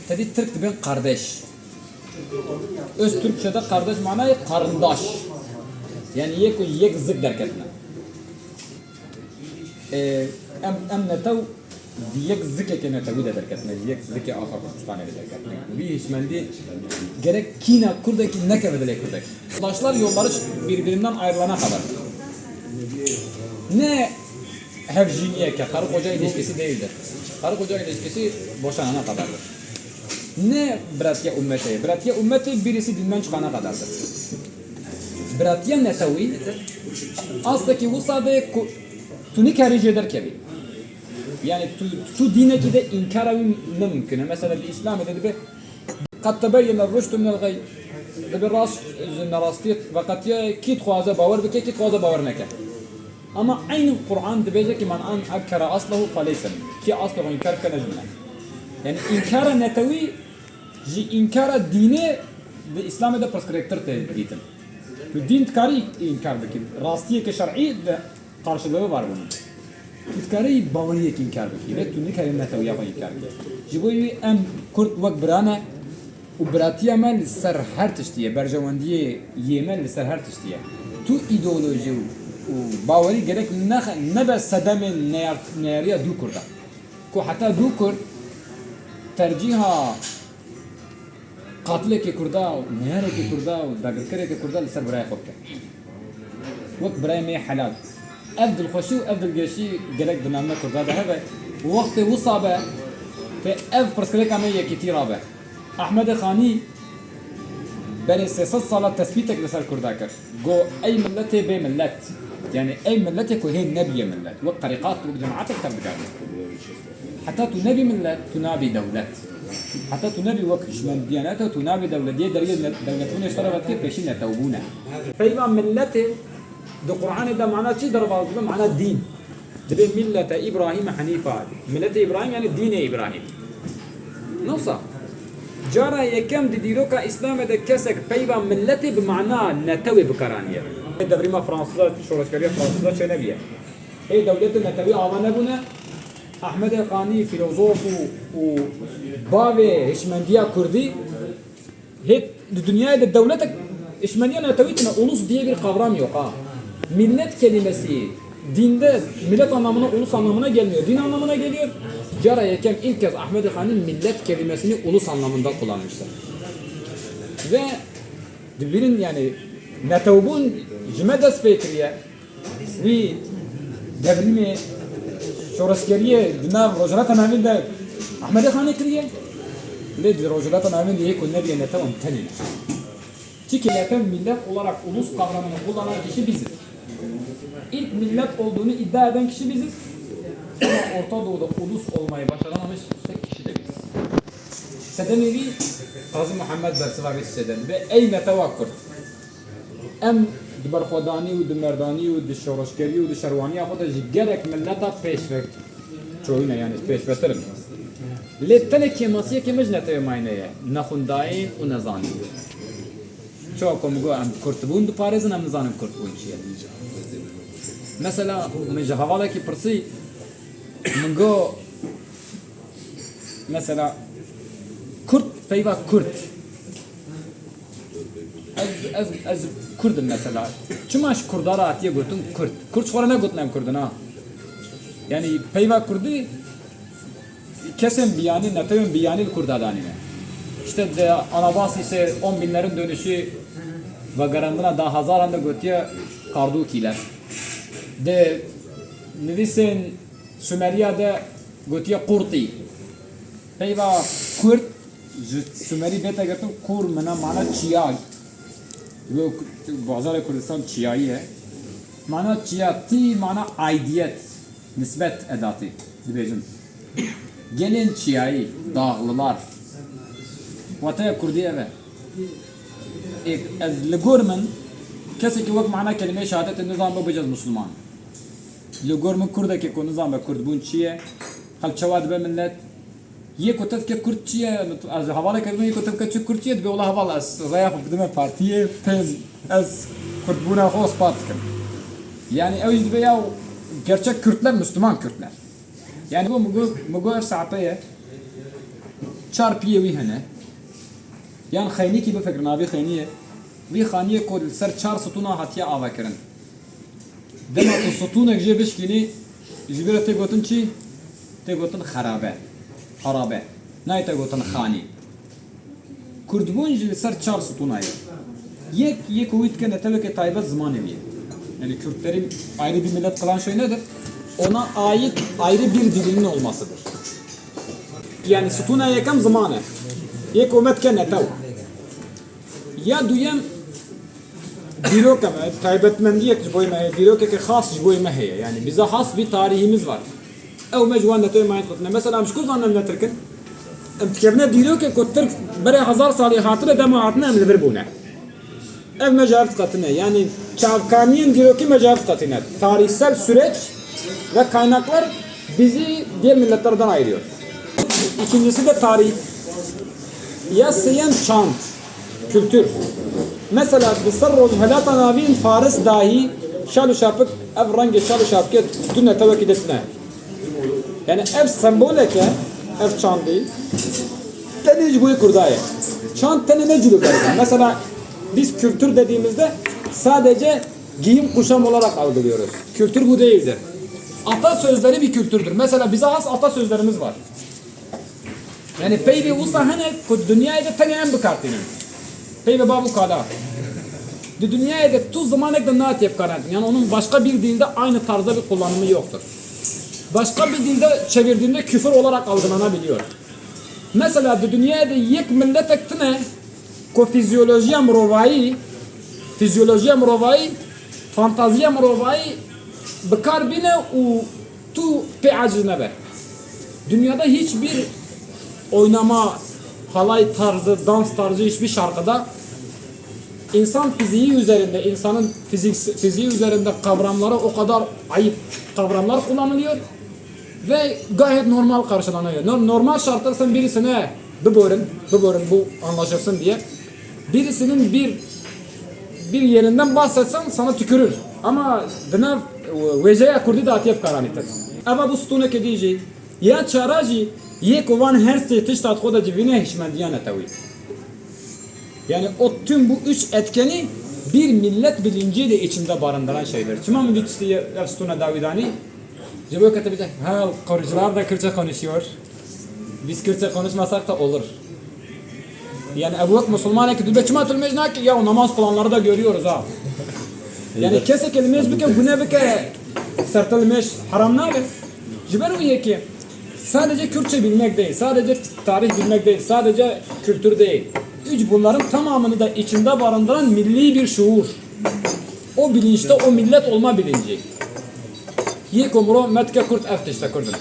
Tabi Türk ben kardeş. Öz Türkçe'de kardeş manayı karındaş. Yani yek zık derketine. Em netav yek zık eke netavi de derketine. Yek zık eke Afar Pakistan'ı de derketine. Bir işmendi gerek Kina kurdaki ne kevedele kurdaki. Başlar yolları birbirinden ayrılana kadar. Ne hevciniye ki karı koca ilişkisi değildir. Karı koca ilişkisi boşanana kadardır. Ne bratiye ümmeti? Bratiye ümmeti birisi dinden çıkana kadardır. Bratiye netavi aslaki bu sadece tu nikaric eder kebi. Yani tu dine ki de inkar ne mümkün. Mesela bir İslam'da dedi be قد تبين الرشد من الغي بالراس النراستيت وقد كيت خوازه باور بك كيت خوازه باور نكه اما عين القران دبيجه كمان ان اكر اصله فليس كي اصله انكار كنجمه يعني انكار نتوي جي انكار دينه بالاسلام ده برسكريكتر تديتن تو دين تكاري انكار بك راستيه كشرعي karşılığı var bunun. Tutkari bavariye inkar beki ve tuni kelime netawi yapı inkar beki. Jiboyu em kurt vak brane و براتیا من سر هر تشتیه برجواندیه یمن سر هر تشتیه تو ایدئولوژی و باوری گرک نبه صدم نیاریا دو کرده کو حتی دو کرد ترجیحا قاتله که کرده و نیاره که کرده و داگرکره که کرده لسر برای خود کرد وقت برای می حلال افضل خوشی و افضل گشی گرک دنامه کرده ده هبه وقت وصابه که اف پرسکره کامه یکی تیرابه احمد خانی بين 300 سال تثبيتك لسر كرداكر جو اي ملته بي ملت يعني اي ملتك وهي نبي ملت والطريقات والجماعات تبقى حتى تنبي ملت تنابي دولت حتى تنبي وكش من دياناته تنابي دولة دي دريه دولتون اشتركت كيف بيشين توبونه فيما ملته ده قرآن ده معناه شيء ضرب معناه الدين تبي ملة ابراهيم حنيفه ملة ابراهيم يعني دين ابراهيم نوصل جارا یکم دیروکا اسلام ده کسک پیوا ملتی بمعنى نتوی بکرانیه. دبریما فرانسوزا شورشگری فرانسوزا چه نبیه؟ ای دولت نتوی آوانه بونه. احمد خانی فیلسوف و باوی هشمندیا کردی هیت دنیای ده دولت هشمندیا نتوی تنه ulus diye bir kavram yok ha. Millet kelimesi dinde millet anlamına ulus anlamına gelmiyor. Din anlamına geliyor. Cara yekem ilk kez Ahmed Han'ın millet kelimesini ulus anlamında kullanmışlar. Ve birin yani netavbun jmedes fikriye ve devrimi şoreskeriye dünav rojratan aminde Ahmed Han'ı kriye le rojratan aminde yekun nebiye netavum tenin. Çünkü netev millet olarak ulus kavramını kullanan kişi biziz. İlk millet olduğunu iddia eden kişi biziz. Ama Orta Doğu'da ulus olmayı başaramamış tek kişi de biziz. Sedenevi Gazi Muhammed Bersivavi Seden ve eyne tevakkurt. Em dibarxodani و دمردانی و دشورشگری و دشروانی خود جگرک ملتا پیشرفت چوینه یعنی پیشرفترم. لتنه کماسیه که مجنته ماینه نخونداین و نزانی. çok komik am kurtbun du Paris'in am zanım kurtbun çiye. Mesela mechavala ki persi منگو mesela Kurt feyva Kurt az Kurdum mesela çumaş Kurdara atiye gurtum Kurt Kurt sonra ne gutnam Kurduna yani feyva Kurdu kesin biyani netayın biyani Kurdadani işte de anabas ise 10 binlerin dönüşü ve garandına da hazaranda götüye kardukiler de nevisin Sümeriye'de götüye Kurti peyva Kurt Sümeri beta gerçekten Kur mana çiya ve bazı Kurdistan çiyayı mana çiyati mana aidiyet nisbet edatı diyeceğim gelin çiyayı dağlılar واتايا كردية به از لغورمن كسي كي وقت معنا كلمة شهادة النظام ببجاز مسلمان لغورمن كرده كي كو نظام بكرد بون چيه خل چواد به ملت ये كتب के كرد چيه از حواله كلمة ये كتب के كرد چيه دبي والله حواله از رياح بدمه partiye pez az كرد بونا خاص باتكم يعني اوج دبي ياو gerçek Kürtler Müslüman Kürtler yani bu mugo saateye çarpıye vi hene. Yani xeyni ki bu fikrin abi xeyniye. Vi xaniye kod ser çar sütuna hatiye avakirin. Dema tu sütunek je bişkini jibire te gotun çi? Te gotun xarabe. Harabe. Nay te gotun xani. Kurdbun ji ser çar sütunayı. Yek uyut ke neteveke taybet zamanı bir. Yani Kürtlerin ayrı bir millet kılan şey nedir? Ona ait ayrı bir dilinin olmasıdır. Yani sütuna yekam zamanı. Yek umet ke netev. Ya duyem Dîrok ama taybetmendiyek boy me dîrok ki has boy me heye. Yani bize has bir tarihimiz var. Ev mecvan netoy mayet kutne. Mesela amşku zannem netirkin. Emtikerne dîrok ki Türk bere 1000 sali hatire dema hatine em libir bune. Ev mecavit katine. Yani Çavkaniyen dîrok ki mecavit katine. Tarihsel süreç ve kaynaklar bizi diğer milletlerden ayırıyor. İkincisi de tarih. Ya seyen çant, kültür. Mesela بصروا هلاتا نابين فارس dahi şalu şapık ev rengi şalu şapık tüne tevekid etme. Yani ev semboleke ev çandı teniz boyu kurdaya. Çant teni ne cülü verir? Mesela biz kültür dediğimizde sadece giyim kuşam olarak algılıyoruz. Kültür bu değildir. Atasözleri bir kültürdür. Mesela bize has atasözlerimiz var. Yani peyvi usa hene dünyayı da tenen bıkartının. Peyvi babu kala. Dünyaya da tuz zamanında naat yap karantin. Yani onun başka bir dilde aynı tarzda bir kullanımı yoktur. Başka bir dilde çevirdiğinde küfür olarak algılanabiliyor. Mesela dünyaya da yek millet ektine ko fizyolojiya mrovai, fantaziya mrovai bıkar bine u tu pe acizne. Dünyada hiçbir oynama, halay tarzı, dans tarzı hiçbir şarkıda İnsan fiziği üzerinde, insanın fiziği üzerinde kavramları o kadar ayıp kavramlar kullanılıyor ve gayet normal karşılanıyor. Normal şartlarda sen birisine bu anlaşılsın diye birisinin bir yerinden bahsetsen sana tükürür. Ama dına veceye kurdi da atiyep karanıktır. Ama bu stune ke diyeceği ya çarajı ye kovan her şey tiştat koda civine hişmendiyane tavi. Yani o tüm bu üç etkeni bir millet bilinci de içinde barındıran şeyler. Çima mı bitişti Efstuna Davidani? Cebel katı ha korucular da Kürtçe konuşuyor. Biz Kürtçe konuşmasak da olur. Yani Ebu Hak Müslüman ki dübe çima atılmayacak ki ya o namaz kılanları da görüyoruz ha. Yani kese kelimez bike bu ne bike sertilmiş haram ne abi? Cebel o ki sadece Kürtçe bilmek değil, sadece tarih bilmek değil, sadece kültür değil. Bunların tamamını da içinde barındıran milli bir şuur. O bilinçte o millet olma bilinci. Yekumro metke kurt eftişte kurdun.